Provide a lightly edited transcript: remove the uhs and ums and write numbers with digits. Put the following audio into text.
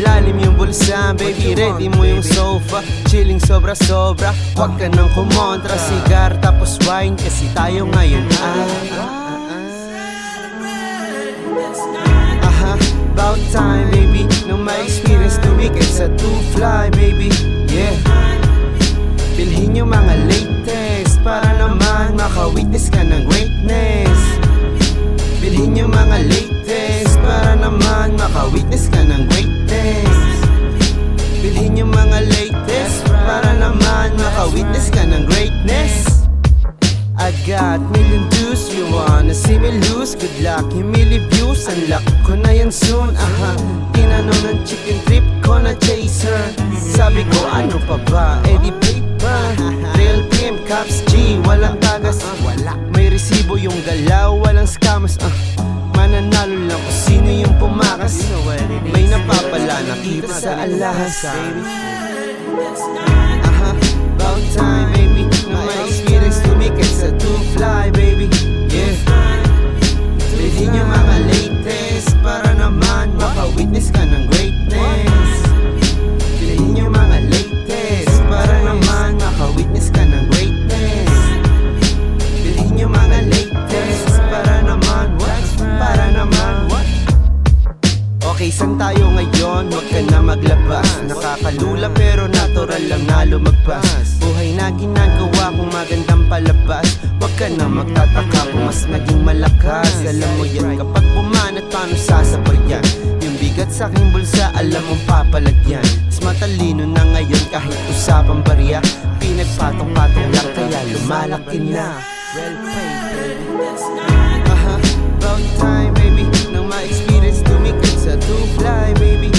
Malalim yung bulsa, baby, ready mo yung sofa. Chilling sobra-sobra, wag ka nang kumontra. Cigar tapos wine, kasi tayo ngayon about time, baby, nang ma-experience the weekend sa two fly, baby, yeah. Bilhin yung mga latest para naman maka-witness ka ng greatness. Bilhin yung mga latest para naman maka-witness ka ng greatness. Bilhin yung mga latest para naman maka-witness ka ng greatness. I got million dues, you wanna see me lose? Good luck, himili views, unlock ko na yan soon. Tinanong ng chicken trip ko na chaser. Sabi ko ano pa ba, Eddie paper. Real pimp, Caps G, walang tagas. May resibo yung galaw, walang scammers. Mananalo lang kung sino yung pumakas. May napapala nakita sa alahas. About time, baby, na ma-experience to make it sa two fly, baby, yeah. Bilhin yung mga latest para naman maka-witness ka ng greatness. Bilhin yung mga latest para naman maka-witness ka ng greatness. Bilhin yung mga latest para naman what? Para naman what? Okay, san tayo ngayon? Huwag ka na maglabas. Nakakalula pero natural lang na lumagpas. Buhay na ginagawa kong magandang palabas. Huwag ka na magtataka kung mas naging malakas. Alam mo yan, kapag bumanat paano sasabayan? Yung bigat sa aking bulsa, alam mong papalagyan. Mas matalino na ngayon kahit usapang barya. Pinagpatong-patong lang kaya lumalaki na. Well played, baby. About time, baby, nang ma-experience tumikit sa two fly, baby,